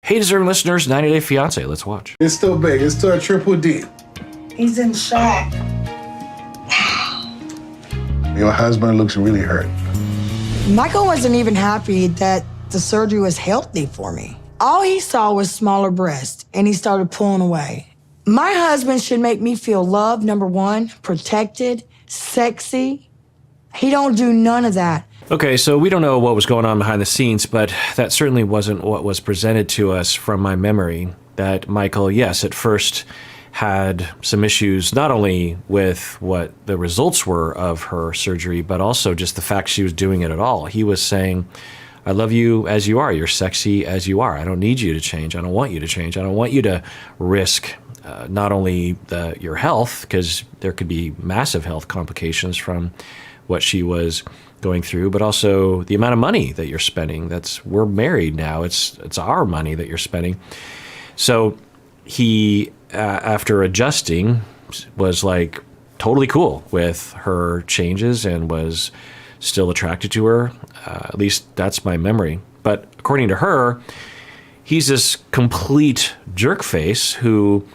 Hey, deserving listeners, 90 Day Fiancé. Let's watch. It's still big. It's still a triple D. He's in shock. Your husband looks really hurt. Michael wasn't even happy that the surgery was healthy for me. All he saw was smaller breasts, and he started pulling away. My husband should make me feel loved, number one, protected, sexy. He don't do none of that. Okay, so we don't know what was going on behind the scenes, but that certainly wasn't what was presented to us from my memory. That Michael, yes, at first had some issues, not only with what the results were of her surgery, but also just the fact she was doing it at all. He was saying, I love you as you are. You're sexy as you are. I don't need you to change. I don't want you to change. I don't want you to risk not only your health, because there could be massive health complications from what she was going through, but also the amount of money that you're spending. We're married now. It's our money that you're spending. So he, after adjusting, was like totally cool with her changes and was still attracted to her. At least that's my memory. But according to her, he's this complete jerk face who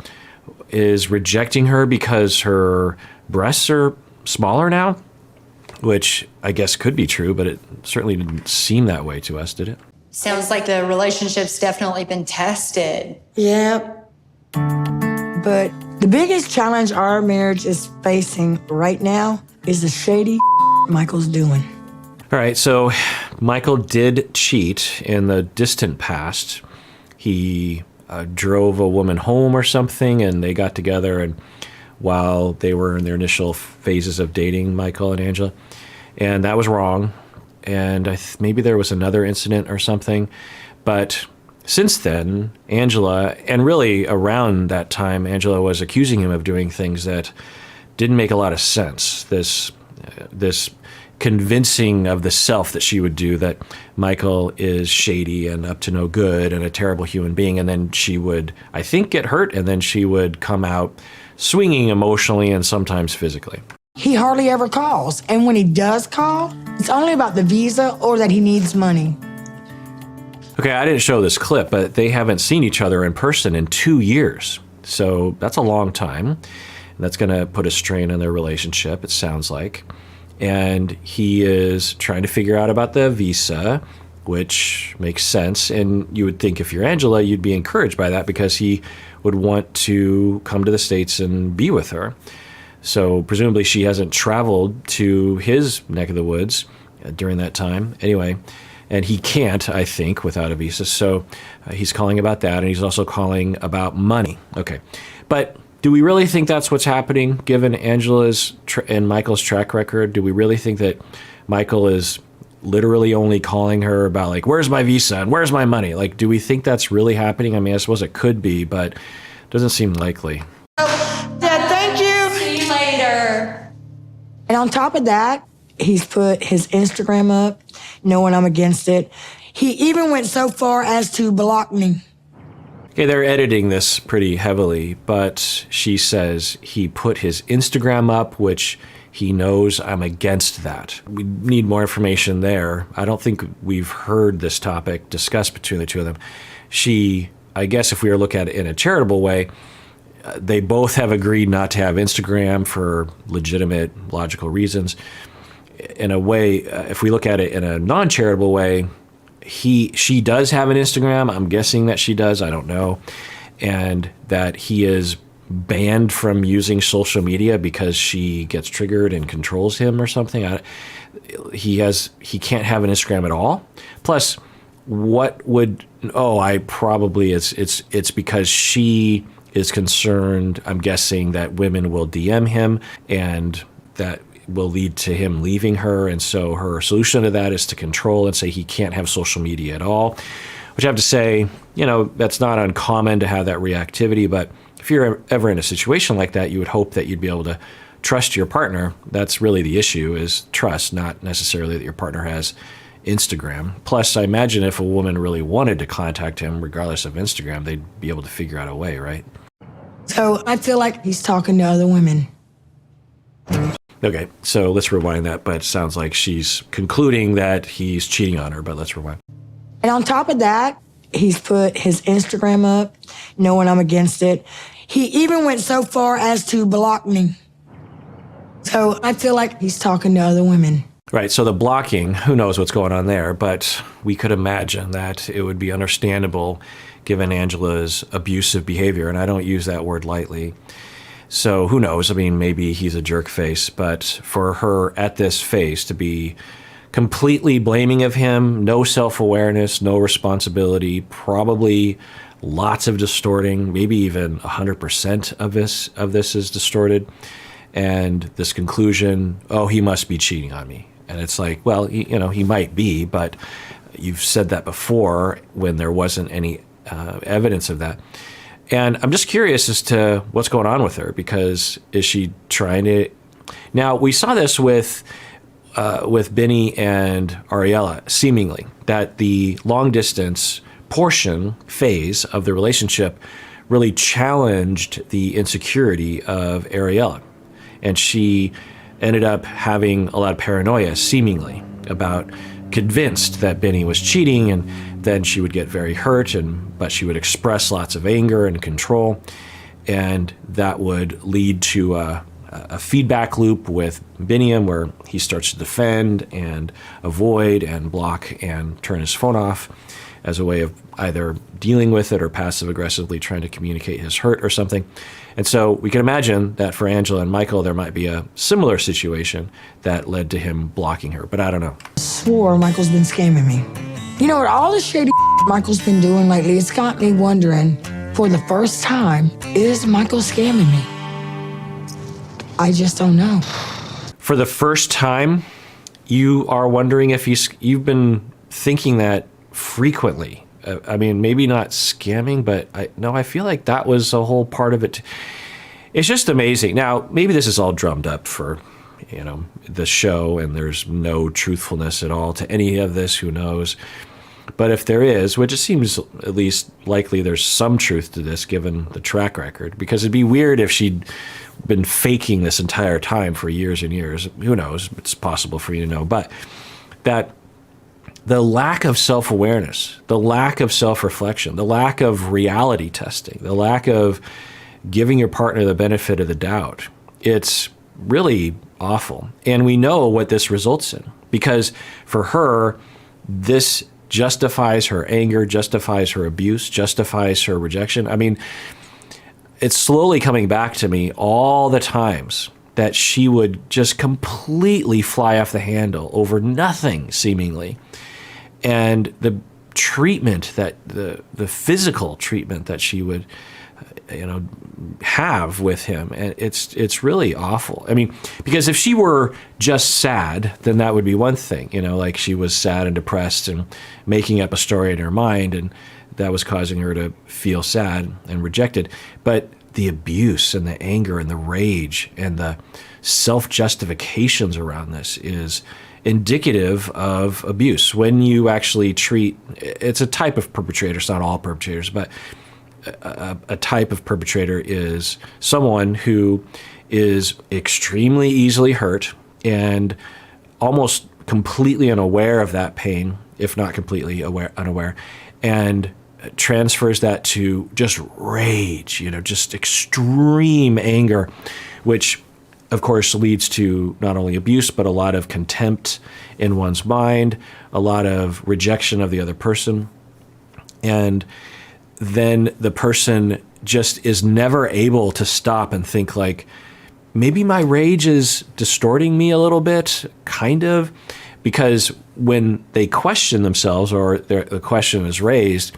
is rejecting her because her breasts are smaller now, which I guess could be true, but it certainly didn't seem that way to us, did it? Sounds like the relationship's definitely been tested. Yep. But the biggest challenge our marriage is facing right now is the shady Michael's doing. All right, so Michael did cheat in the distant past. He drove a woman home or something, and they got together, and while they were in their initial phases of dating, Michael and Angela, and that was wrong. And maybe there was another incident or something. But since then, Angela, and really around that time, Angela was accusing him of doing things that didn't make a lot of sense. This convincing of the self that she would do that Michael is shady and up to no good and a terrible human being. And then she would, I think, get hurt, and then she would come out swinging emotionally and sometimes physically. He hardly ever calls. And when he does call, it's only about the visa or that he needs money. Okay, I didn't show this clip, but they haven't seen each other in person in 2 years. So that's a long time. And that's going to put a strain on their relationship, it sounds like. And he is trying to figure out about the visa, which makes sense. And you would think if you're Angela, you'd be encouraged by that because he would want to come to the States and be with her. So presumably she hasn't traveled to his neck of the woods during that time. Anyway, and he can't, I think, without a visa. So he's calling about that, and he's also calling about money. Okay, but do we really think that's what's happening, given Angela's and Michael's track record? Do we really think that Michael is literally only calling her about, like, where's my visa and where's my money? Like, do we think that's really happening? I mean, I suppose it could be, but it doesn't seem likely. Dad, thank you. See you later. And on top of that, he's put his Instagram up, knowing I'm against it. He even went so far as to block me. Okay, they're editing this pretty heavily, but she says he put his Instagram up, which he knows I'm against that. We need more information there. I don't think we've heard this topic discussed between the two of them. She, I guess if we were looking at it in a charitable way, they both have agreed not to have Instagram for legitimate, logical reasons. In a way, if we look at it in a non-charitable way, she does have an Instagram. I'm guessing that she does. I don't know. And that he is banned from using social media because she gets triggered and controls him or something. He can't have an Instagram at all. Plus, what would, it's because she is concerned, I'm guessing, that women will DM him and that will lead to him leaving her. And so her solution to that is to control and say he can't have social media at all, which I have to say, that's not uncommon to have that reactivity. But if you're ever in a situation like that, you would hope that you'd be able to trust your partner. That's really the issue, is trust, not necessarily that your partner has Instagram. Plus, I imagine if a woman really wanted to contact him, regardless of Instagram, they'd be able to figure out a way, right? So I feel like he's talking to other women. Okay, so let's rewind that, but it sounds like she's concluding that he's cheating on her, but let's rewind. And on top of that, He's put his Instagram up, knowing I'm against it. He even went so far as to block me. So I feel like he's talking to other women. Right, so the blocking, who knows what's going on there, but we could imagine that it would be understandable given Angela's abusive behavior, and I don't use that word lightly. So who knows? I mean, maybe he's a jerk face, but for her at this phase to be completely blaming of him, no self-awareness, no responsibility, probably lots of distorting, maybe even 100% of this is distorted. And this conclusion, oh, he must be cheating on me. And it's like, well, he might be, but you've said that before when there wasn't any evidence of that. And I'm just curious as to what's going on with her, because is she trying to... Now, we saw this with Benny and Ariella, seemingly, that the long distance phase of the relationship really challenged the insecurity of Ariella. And she ended up having a lot of paranoia, seemingly, about convinced that Benny was cheating, and then she would get very hurt, but she would express lots of anger and control, and that would lead to a feedback loop with Biniam where he starts to defend and avoid and block and turn his phone off as a way of either dealing with it or passive-aggressively trying to communicate his hurt or something. And so we can imagine that for Angela and Michael, there might be a similar situation that led to him blocking her, but I don't know. I swore Michael's been scamming me. You know what, all the shady Michael's been doing lately, it's got me wondering, for the first time, is Michael scamming me? I just don't know. For the first time, you are wondering if you've been thinking that frequently. I mean, maybe not scamming, but I feel like that was a whole part of it. It's just amazing. Now, maybe this is all drummed up for, the show, and there's no truthfulness at all to any of this, who knows. But if there is, which it seems at least likely there's some truth to this given the track record, because it'd be weird if she'd been faking this entire time for years and years. Who knows? It's possible for you to know. But that the lack of self-awareness, the lack of self-reflection, the lack of reality testing, the lack of giving your partner the benefit of the doubt, it's really awful. And we know what this results in, because for her, this justifies her anger, justifies her abuse, justifies her rejection. I mean, it's slowly coming back to me all the times that she would just completely fly off the handle over nothing, seemingly. And the treatment that the physical treatment that she would, have with him, and it's really awful. I mean, because if she were just sad, then that would be one thing, like she was sad and depressed and making up a story in her mind, and that was causing her to feel sad and rejected. But the abuse and the anger and the rage and the self-justifications around this is indicative of abuse. When you actually treat, it's a type of perpetrator, it's not all perpetrators, but a type of perpetrator is someone who is extremely easily hurt and almost completely unaware of that pain, if not completely unaware, and transfers that to just rage, just extreme anger, which of course leads to not only abuse, but a lot of contempt in one's mind, a lot of rejection of the other person. And then the person just is never able to stop and think like, maybe my rage is distorting me a little bit, kind of, because when they question themselves or the question is raised,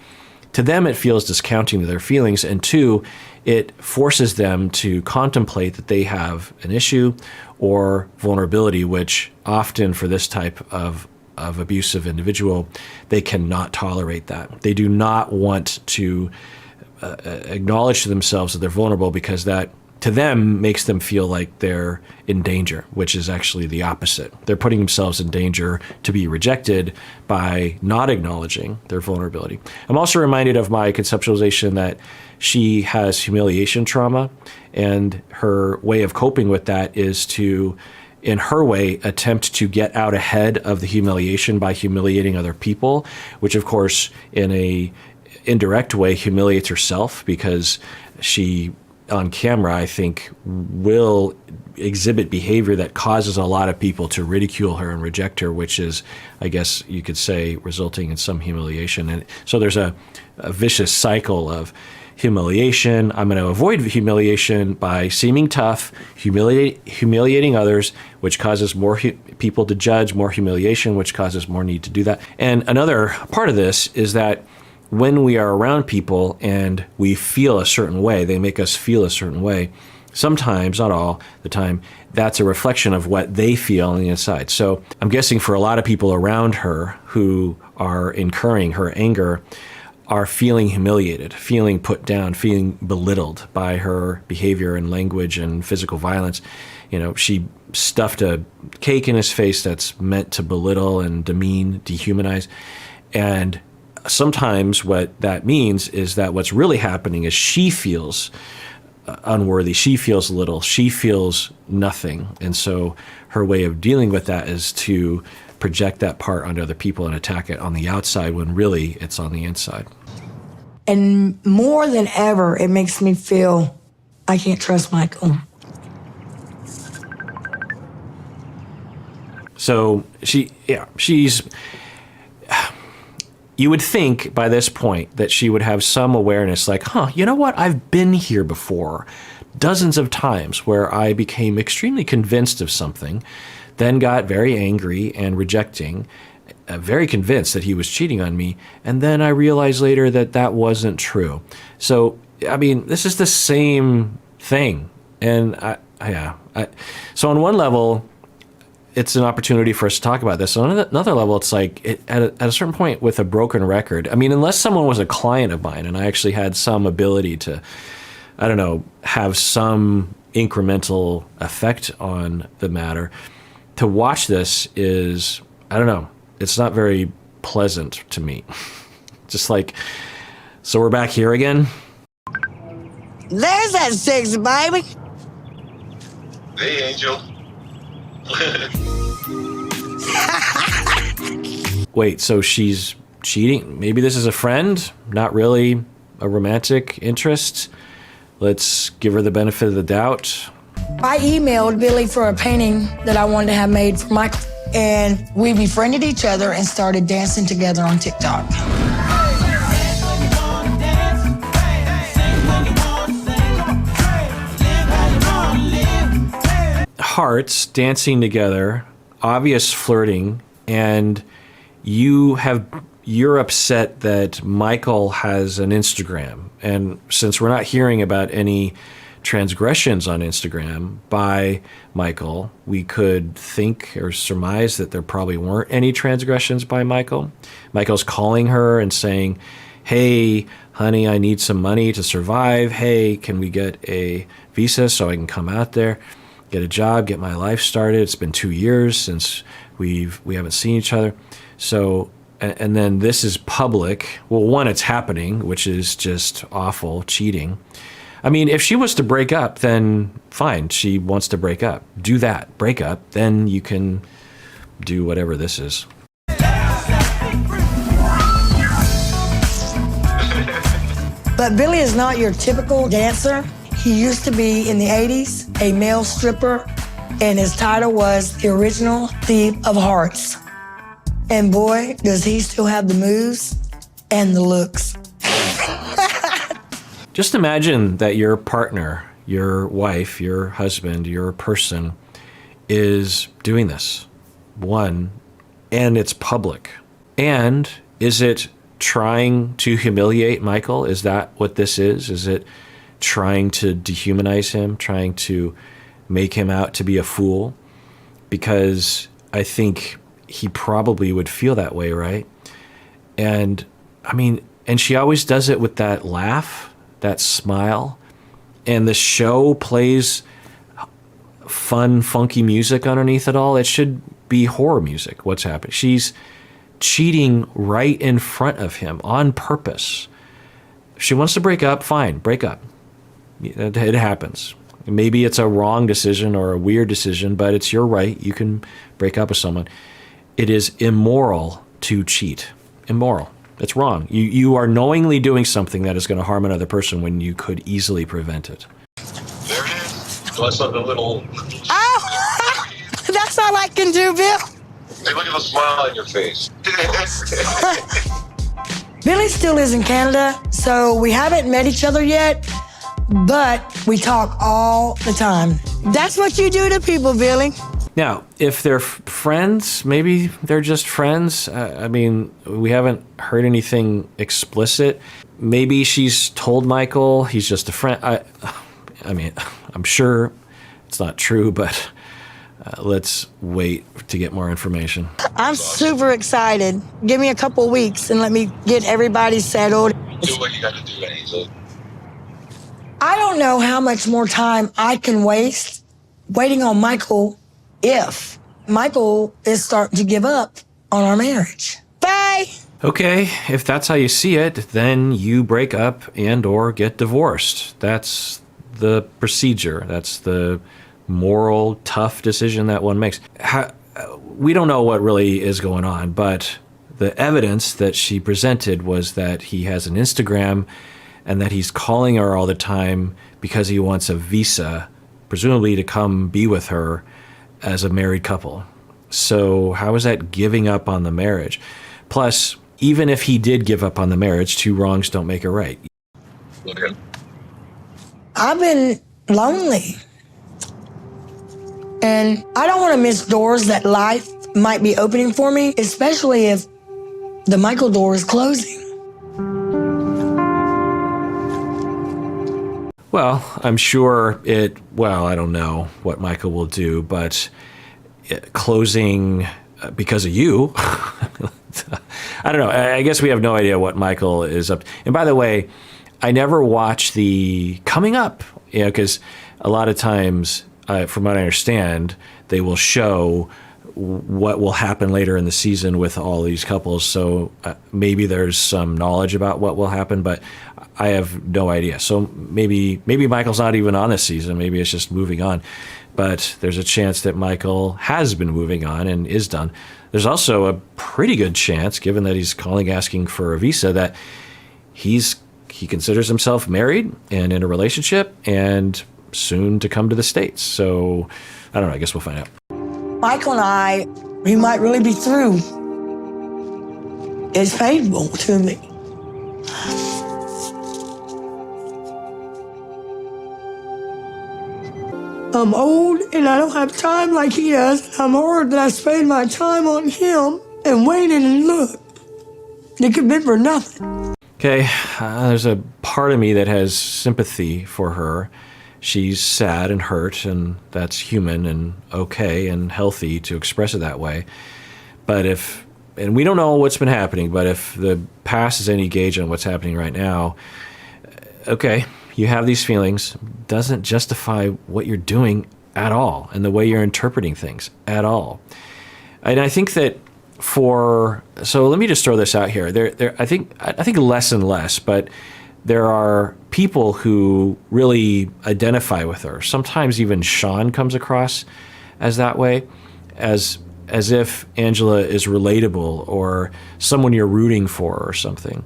to them it feels discounting to their feelings, and two, it forces them to contemplate that they have an issue or vulnerability, which often for this type of abusive individual, they cannot tolerate that. They do not want to acknowledge to themselves that they're vulnerable, because that to them makes them feel like they're in danger, which is actually the opposite. They're putting themselves in danger to be rejected by not acknowledging their vulnerability. I'm also reminded of my conceptualization that she has humiliation trauma, and her way of coping with that is to, in her way, attempt to get out ahead of the humiliation by humiliating other people, which of course in a indirect way, humiliates herself because she, on camera, I think, will exhibit behavior that causes a lot of people to ridicule her and reject her, which is, I guess you could say, resulting in some humiliation. And so there's a vicious cycle of humiliation. I'm going to avoid humiliation by seeming tough, humiliating others, which causes more people to judge, more humiliation, which causes more need to do that. And another part of this is that when we are around people and we feel a certain way, they make us feel a certain way, sometimes, not all the time, that's a reflection of what they feel on the inside. So I'm guessing for a lot of people around her who are incurring her anger are feeling humiliated, feeling put down, feeling belittled by her behavior and language and physical violence. You know, she stuffed a cake in his face that's meant to belittle and demean, dehumanize. And sometimes what that means is that what's really happening is she feels unworthy, she feels little, she feels nothing. And so her way of dealing with that is to project that part onto other people and attack it on the outside when really it's on the inside. And more than ever, it makes me feel I can't trust Michael. So she's, you would think by this point that she would have some awareness like, you know what? I've been here before dozens of times where I became extremely convinced of something, then got very angry and rejecting, very convinced that he was cheating on me. And then I realized later that that wasn't true. So, I mean, this is the same thing. And so on one level, it's an opportunity for us to talk about this. On another level, it's like at a certain point with a broken record, I mean, unless someone was a client of mine and I actually had some ability to, I don't know, have some incremental effect on the matter, to watch this is, I don't know, it's not very pleasant to me. Just like, so we're back here again? There's that sexy baby. Hey, Angel. Wait, so she's cheating? Maybe this is a friend, not really a romantic interest? Let's give her the benefit of the doubt. I emailed Billy for a painting that I wanted to have made for Michael. And we befriended each other and started dancing together on TikTok. Hearts dancing together, obvious flirting, and you're upset that Michael has an Instagram. And since we're not hearing about any transgressions on Instagram by Michael, we could think or surmise that there probably weren't any transgressions by Michael. Michael's calling her and saying, hey, honey, I need some money to survive. Hey, can we get a visa so I can come out there, get a job, get my life started? It's been 2 years since we haven't seen each other. So, and then this is public. Well, one, it's happening, which is just awful, cheating. I mean, if she was to break up, then fine. She wants to break up. Do that. Break up. Then you can do whatever this is. But Billy is not your typical dancer. He used to be, in the 80s, a male stripper, and his title was the original Thief of Hearts. And boy, does he still have the moves and the looks. Just imagine that your partner, your wife, your husband, your person is doing this. One, and it's public. And is it trying to humiliate Michael? Is that what this is? Is it trying to dehumanize him, trying to make him out to be a fool? Because I think he probably would feel that way, right? And I mean, and she always does it with that laugh, that smile, and the show plays fun, funky music underneath it all. It should be horror music. What's happening? She's cheating right in front of him on purpose. If she wants to break up, fine, break up. It happens. Maybe it's a wrong decision or a weird decision, but it's your right. You can break up with someone. It is immoral to cheat. Immoral. It's wrong. You are knowingly doing something that is going to harm another person when you could easily prevent it. There it is. Do I saw the little. Oh, that's all I can do, Bill. Hey, look at the smile on your face. Billy still is in Canada, so we haven't met each other yet, but we talk all the time. That's what you do to people, Billy. Now, if they're friends, maybe they're just friends. I mean, we haven't heard anything explicit. Maybe she's told Michael he's just a friend. I mean, I'm sure it's not true, but let's wait to get more information. I'm super excited. Give me a couple weeks and let me get everybody settled. Do what you gotta do, Angel. I don't know how much more time I can waste waiting on Michael if Michael is starting to give up on our marriage. Bye. Okay, if that's how you see it, then you break up and or get divorced. That's the procedure. That's the moral, tough decision that one makes. We don't know what really is going on, but the evidence that she presented was that he has an Instagram and that he's calling her all the time because he wants a visa, presumably to come be with her as a married couple. So how is that giving up on the marriage? Plus, even if he did give up on the marriage, two wrongs don't make a right. Look at him. I've been lonely. And I don't want to miss doors that life might be opening for me, especially if the Michael door is closing. Well, I'm sure I don't know what Michael will do, but closing because of you, I don't know. I guess we have no idea what Michael is up to. And by the way, I never watch the coming up, because a lot of times, from what I understand, they will show what will happen later in the season with all these couples. So maybe there's some knowledge about what will happen, but I have no idea. So maybe Michael's not even on this season. Maybe it's just moving on. But there's a chance that Michael has been moving on and is done. There's also a pretty good chance, given that he's calling asking for a visa, that he considers himself married and in a relationship and soon to come to the States. So I don't know. I guess we'll find out. Michael and we might really be through. It's painful to me. I'm old and I don't have time like he does. I'm hard that I spend my time on him and waited and looked. It could be for nothing. Okay, there's a part of me that has sympathy for her. She's sad and hurt, and that's human and okay and healthy to express it that way. But and we don't know what's been happening, but if the past is any gauge on what's happening right now, okay, you have these feelings, doesn't justify what you're doing at all and the way you're interpreting things at all. And I think that so let me just throw this out here. I think less and less, but there are people who really identify with her. Sometimes even Sean comes across as that way, as if Angela is relatable or someone you're rooting for or something.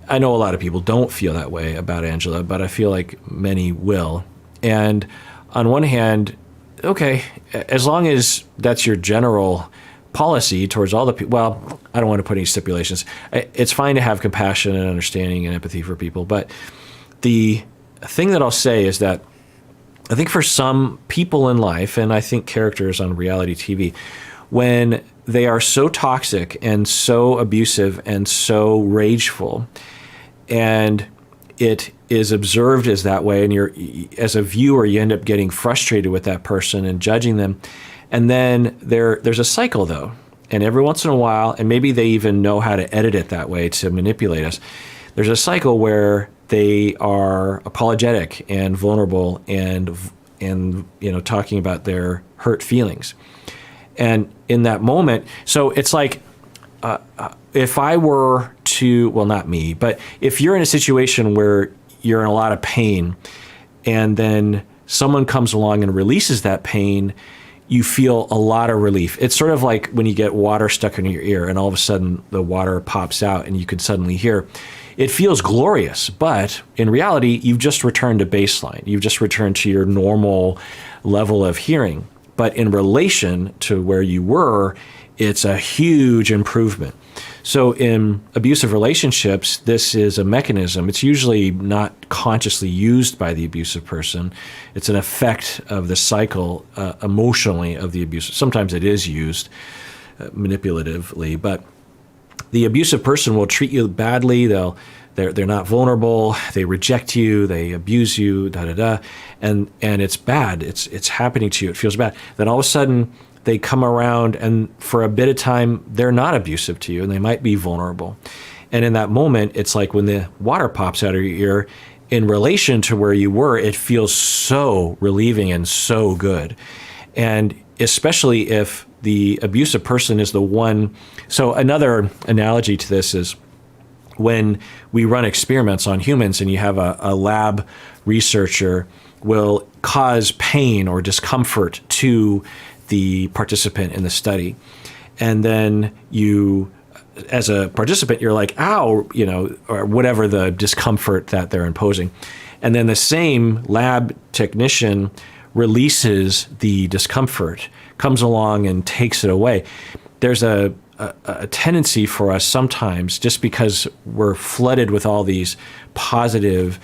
I know a lot of people don't feel that way about Angela, but I feel like many will. And on one hand, okay, as long as that's your general policy towards all the people, well, I don't want to put any stipulations. It's fine to have compassion and understanding and empathy for people, but the thing that I'll say is that I think for some people in life, and I think characters on reality TV, when they are so toxic and so abusive and so rageful, and it is observed as that way, and as a viewer, you end up getting frustrated with that person and judging them. And then there's a cycle, though. And every once in a while, and maybe they even know how to edit it that way to manipulate us, there's a cycle where they are apologetic and vulnerable and talking about their hurt feelings. And in that moment, so it's like if I were to, well, not me, but if you're in a situation where you're in a lot of pain and then someone comes along and releases that pain, you feel a lot of relief. It's sort of like when you get water stuck in your ear and all of a sudden the water pops out and you can suddenly hear. It feels glorious, but in reality, you've just returned to baseline. You've just returned to your normal level of hearing. But in relation to where you were, it's a huge improvement. So in abusive relationships, this is a mechanism. It's usually not consciously used by the abusive person. It's an effect of the cycle emotionally of the abusive. Sometimes it is used manipulatively, but the abusive person will treat you badly. They're not vulnerable. They reject you. They abuse you. And it's bad. It's happening to you. It feels bad. Then all of a sudden they come around, and for a bit of time they're not abusive to you, and they might be vulnerable. And in that moment, it's like when the water pops out of your ear. In relation to where you were, it feels so relieving and so good. And especially if the abusive person is the one. So another analogy to this is when we run experiments on humans and you have a lab researcher will cause pain or discomfort to the participant in the study. And then you, as a participant, you're like, ow, or whatever the discomfort that they're imposing. And then the same lab technician releases the discomfort, comes along and takes it away. There's a tendency for us sometimes, just because we're flooded with all these positive,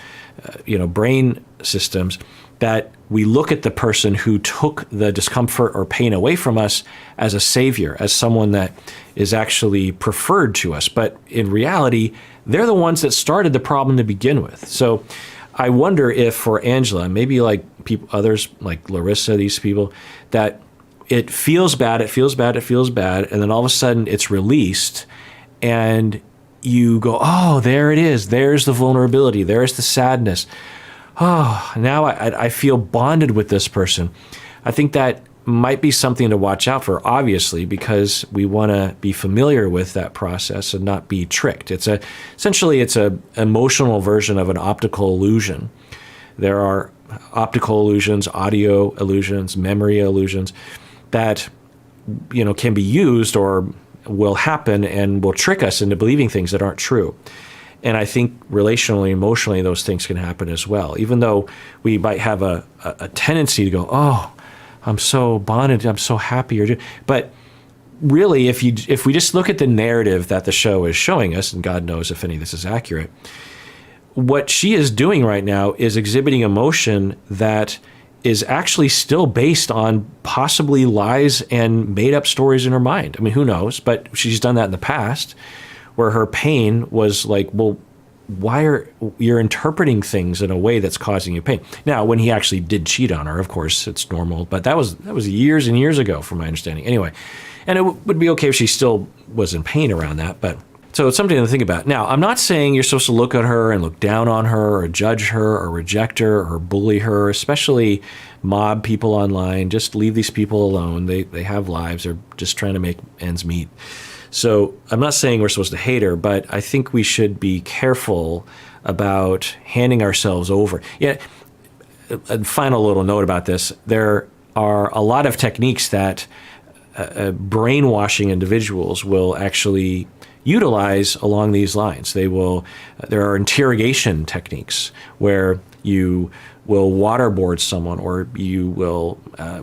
brain systems, that we look at the person who took the discomfort or pain away from us as a savior, as someone that is actually preferred to us. But in reality, they're the ones that started the problem to begin with. So I wonder if for Angela, maybe like others like Larissa, these people, that it feels bad, and then all of a sudden it's released, and you go, oh, there it is. There's the vulnerability. There's the sadness. Oh, now I feel bonded with this person. I think that might be something to watch out for, obviously, because we want to be familiar with that process and not be tricked. Essentially it's a emotional version of an optical illusion. There are optical illusions, audio illusions, memory illusions that can be used or will happen and will trick us into believing things that aren't true. And I think relationally, emotionally, those things can happen as well. Even though we might have a tendency to go, oh, I'm so bonded, I'm so happy. But really, if we just look at the narrative that the show is showing us, and God knows if any of this is accurate, what she is doing right now is exhibiting emotion that is actually still based on possibly lies and made up stories in her mind. I mean, who knows? But she's done that in the past, where her pain was like, well, why are you're interpreting things in a way that's causing you pain? Now, when he actually did cheat on her, of course, it's normal, but that was years and years ago, from my understanding. Anyway, and it would be okay if she still was in pain around that, but so it's something to think about. Now, I'm not saying you're supposed to look at her and look down on her or judge her or reject her or bully her, especially mob people online. Just leave these people alone. They have lives. They're just trying to make ends meet. So I'm not saying we're supposed to hate her, but I think we should be careful about handing ourselves over. Yeah. A final little note about this. There are a lot of techniques that brainwashing individuals will actually utilize along these lines. There are interrogation techniques where you will waterboard someone or you will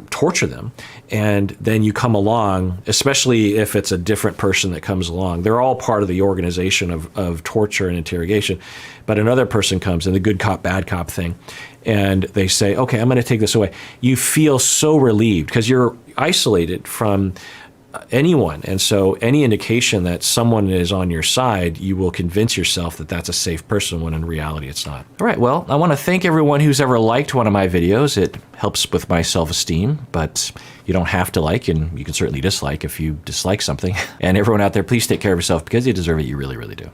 torture them, and then you come along, especially if it's a different person that comes along. They're all part of the organization of torture and interrogation, but another person comes in, the good cop, bad cop thing, and they say, okay, I'm going to take this away. You feel so relieved because you're isolated from anyone. And so any indication that someone is on your side, you will convince yourself that that's a safe person when in reality it's not. All right, well, I want to thank everyone who's ever liked one of my videos. It helps with my self-esteem, but you don't have to like, and you can certainly dislike if you dislike something. And everyone out there, please take care of yourself because you deserve it. You really, really do.